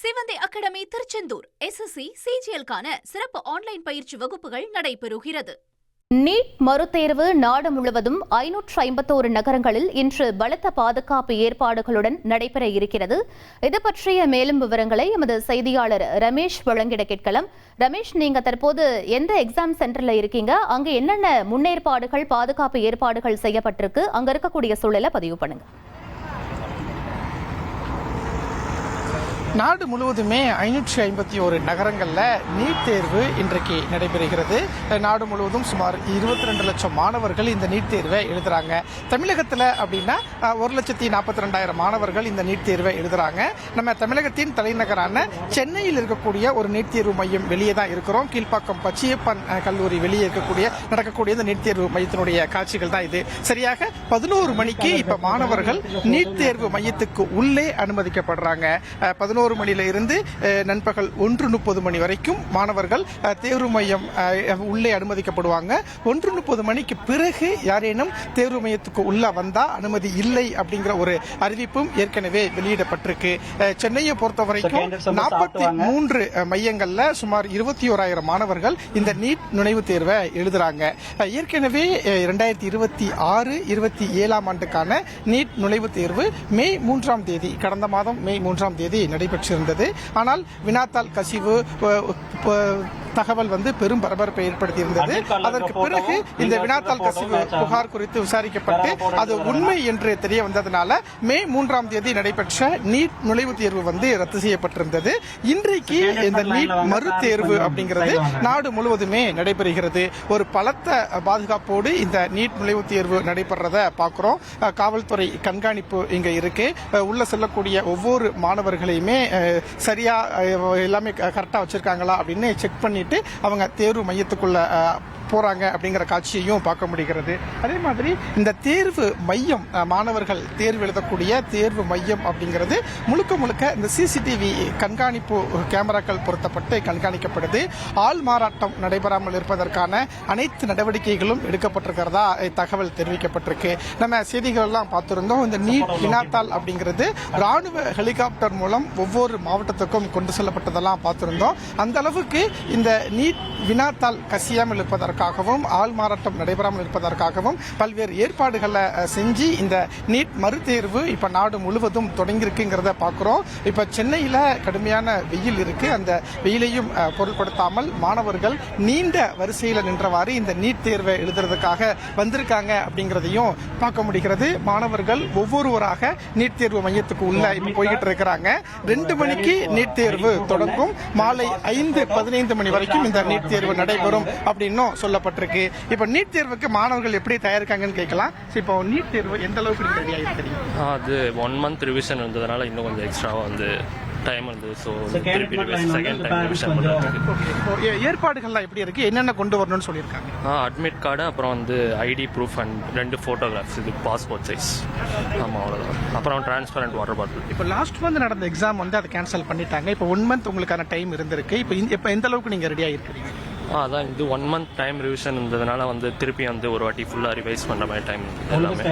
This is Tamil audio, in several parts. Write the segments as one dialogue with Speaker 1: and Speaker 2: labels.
Speaker 1: சிவந்தி அகாடமி திருச்செந்தூர் SSC CGL-க்கான சிறப்பு ஆன்லைன் பயிற்சி வகுப்புகள் நடைபெறுகிறது.
Speaker 2: நீட் மறுதேர்வு நாடு முழுவதும் 551 நகரங்களில் இன்று பலத்த பாதுகாப்பு ஏற்பாடுகளுடன் நடைபெற இருக்கிறது. இது பற்றிய மேலும் விவரங்களை எமது செய்தியாளர் ரமேஷ் வழங்கிட கேட்கலாம். ரமேஷ், நீங்க தற்போது எந்த எக்ஸாம் சென்டர்ல இருக்கீங்க? அங்க என்னென்ன முன்னேற்பாடுகள், பாதுகாப்பு ஏற்பாடுகள் செய்யப்பட்டிருக்கு? அங்க இருக்கக்கூடிய சூழலை பதிவு பண்ணுங்க.
Speaker 3: நாடு முழுவதுமே 551 நகரங்களில் நீட் தேர்வு இன்றைக்கு நடைபெறுகிறது. நாடு முழுவதும் சுமார் 22 லட்சம் மாணவர்கள் இந்த நீட் தேர்வை எழுதுறாங்க. தமிழகத்தில் அப்படின்னா 1,42,000 மாணவர்கள் இந்த நீட் தேர்வை எழுதுறாங்க. நம்ம தமிழகத்தின் தலைநகரான சென்னையில் இருக்கக்கூடிய ஒரு நீட் தேர்வு மையம் வெளியே தான் இருக்கிறோம். கீழ்ப்பாக்கம் பச்சையப்பன் கல்லூரி வெளியே நடக்கக்கூடிய இந்த நீட் தேர்வு மையத்தினுடைய காட்சிகள் தான் இது. சரியாக 11 மணிக்கு இப்ப மாணவர்கள் நீட் தேர்வு மையத்துக்கு உள்ளே அனுமதிக்கப்படுறாங்க. 11 மணியில இருந்து நண்பகல் 1:30 மணி வரைக்கும் மாணவர்கள் தேர்வு மையம் உள்ளே அனுமதிக்கப்படுவாங்க. 1:30 மணிக்கு பிறகு யாரேனும் தேர்வு மையத்துக்கு உள்ள வந்தா அனுமதி இல்லை அப்படிங்கிற ஒரு அறிவிப்பும் ஏற்கனவே வெளியிடப்பட்டிருக்கு. சென்னையை பொறுத்த வரைக்கும் 43 மையங்கள்ல சுமார் 21,000 மாணவர்கள் இந்த நீட் நுழைவுத் தேர்வை எழுதுறாங்க. ஏற்கனவே 2026, 27 ஆண்டுக்கான நீட் நுழைவுத் தேர்வு மே 3ஆம் தேதி, கடந்த மாதம் மே 3ஆம் தேதி நடைபெற்றிருந்தது. ஆனால் வினாத்தாள் கசிவு தகவல் பெரும் பரபரப்பை ஏற்படுத்தியிருந்தது. அதற்கு பிறகு இந்த வினாத்தாள் கசிவு புகார் குறித்து விசாரிக்கப்பட்டு அது உண்மை என்று தெரிய வந்ததனால மே 3ஆம் தேதி நடைபெற்ற நீட் நுழைவுத் தேர்வு ரத்து செய்யப்பட்டிருந்தது. இன்றைக்கு இந்த நீட் மறு தேர்வு அப்படிங்கிறது நாடு முழுவதுமே நடைபெறுகிறது. ஒரு பலத்த பாதுகாப்போடு இந்த நீட் நுழைவுத் தேர்வு நடைபெறத பார்க்கிறோம். காவல்துறை கண்காணிப்பு இங்க இருக்கு. உள்ள செல்லக்கூடிய ஒவ்வொரு மாணவர்களையுமே சரியா எல்லாமே கரெக்டா வச்சிருக்காங்களா அப்படின்னு செக் பண்ணிட்டு அவங்க தேர்வு மையத்துக்குள்ள போறாங்க அப்படிங்கிற காட்சியையும் பார்க்க முடிகிறது. அதே மாதிரி இந்த தேர்வு மையம், மாணவர்கள் தேர்வு எழுதக்கூடிய தேர்வு மையம் அப்படிங்கிறது முழுக்க இந்த CCTV கண்காணிப்பு கேமராக்கள் பொருத்தப்பட்டு கண்காணிக்கப்படுது. ஆள் மாறாட்டம் நடைபெறாமல் இருப்பதற்கான அனைத்து நடவடிக்கைகளும் எடுக்கப்பட்டிருக்கிறதா தகவல் தெரிவிக்கப்பட்டிருக்கு. நம்ம செய்திகள் எல்லாம் பார்த்திருந்தோம். இந்த நீட் வினாத்தாள் அப்படிங்கிறது ராணுவ ஹெலிகாப்டர் மூலம் ஒவ்வொரு மாவட்டத்துக்கும் கொண்டு செல்லப்பட்டதெல்லாம் பார்த்திருந்தோம். அந்த அளவுக்கு இந்த நீட் வினாத்தாள் கசியாமல் இருப்பதற்கு ஆள் மாறாட்டம் நடைபெறாமல் இருப்பதற்காகவும் பல்வேறு ஏற்பாடுகளை செஞ்சு இந்த நீட் மறுதேர்வு இப்ப நாடு முழுவதும் தொடங்கியிருக்குங்கிறத பார்க்கிறோம். இப்ப சென்னையில கடுமையான வெயில் இருக்கு. அந்த வெயிலையும் பொருட்படுத்தாமல் மாணவர்கள் நீண்ட வரிசையில் நின்றவாறு இந்த நீட் தேர்வை எழுதுறதுக்காக வந்திருக்காங்க அப்படிங்கிறதையும் பார்க்க முடிகிறது. மாணவர்கள் ஒவ்வொருவராக நீட் தேர்வு மையத்துக்கு உள்ள இப்ப போய்கிட்டு இருக்கிறாங்க. 2 மணிக்கு நீட் தேர்வு தொடங்கும். மாலை 5:15 மணி வரைக்கும் இந்த நீட் தேர்வு நடைபெறும் அப்படின்னு சொல்லப்பட்டிருக்கு. இப்ப நீட் தேர்வுக்கு மாணவர்கள் எப்படி தயாரிக்காங்கன்னு கேட்கலாம். இப்போ நீட் தேர்வு எந்த அளவுக்கு ரெடி ஆயிருக்கு?
Speaker 4: அது 1 மந்த் ரிவிஷன் இருந்ததுனால இன்னும் கொஞ்சம் எக்ஸ்ட்ராவா டைம் வந்து செகண்ட் டைம் ரிவிஷன் பண்றதுக்கு
Speaker 3: ஏற்பாடுகள்லாம் எப்படி இருக்கு? என்னென்ன கொண்டு வரணும்னு சொல்லியிருக்காங்க?
Speaker 4: அட்மிட் கார்டு, அப்புறம் ஐடி ப்ரூஃப் அண்ட் 2 போட்டோகிராஃப்ஸ், இது பாஸ்போர்ட் சைஸ். ஆமா, அவ்வளவுதான். அப்புறம் டிரான்ஸ்பரண்ட் வாட்டர் பாட்டில். இப்போ லாஸ்ட் மந்த் நடந்த எக்ஸாம் அதை கேன்சல் பண்ணிட்டாங்க. இப்போ 1 மந்த் உங்களுக்கான டைம் இருந்திருக்கு. இப்போ எந்த அளவுக்கு நீங்க ரெடி ஆயிருக்கீங்க? அதான் இது 1 மந்த் டைம் ரிவிஷன் இருந்ததுனால திருப்பி ஒரு வாட்டி ஃபுல்லா ரிவைஸ் பண்ற மாதிரி டைம் எல்லாமே.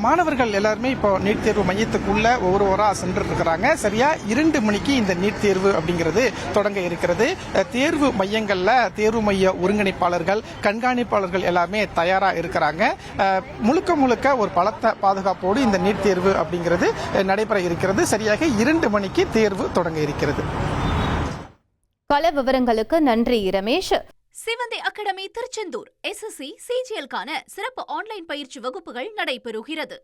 Speaker 3: மாணவர்கள் எல்லாருமே இப்போ நீட் தேர்வு மையத்துக்குள்ள ஒவ்வொருவரா சென்று இருக்கிறாங்க. சரியா 2 மணிக்கு இந்த நீட் தேர்வு அப்படிங்கிறது தொடங்க இருக்கிறது. தேர்வு மையங்கள்ல தேர்வு மைய ஒருங்கிணைப்பாளர்கள், கண்காணிப்பாளர்கள் எல்லாமே தயாரா இருக்கிறாங்க. முழுக்க ஒரு பலத்த பாதுகாப்போடு இந்த நீட் தேர்வு அப்படிங்கிறது நடைபெற இருக்கிறது. சரியாக 2 மணிக்கு தேர்வு தொடங்க இருக்கிறது.
Speaker 2: பல விவரங்களுக்கு நன்றி ரமேஷ்.
Speaker 1: சிவந்தி அகாடமி திருச்செந்தூர் SSC CGL-க்கான சிறப்பு ஆன்லைன் பயிற்சி வகுப்புகள் நடைபெறுகிறது.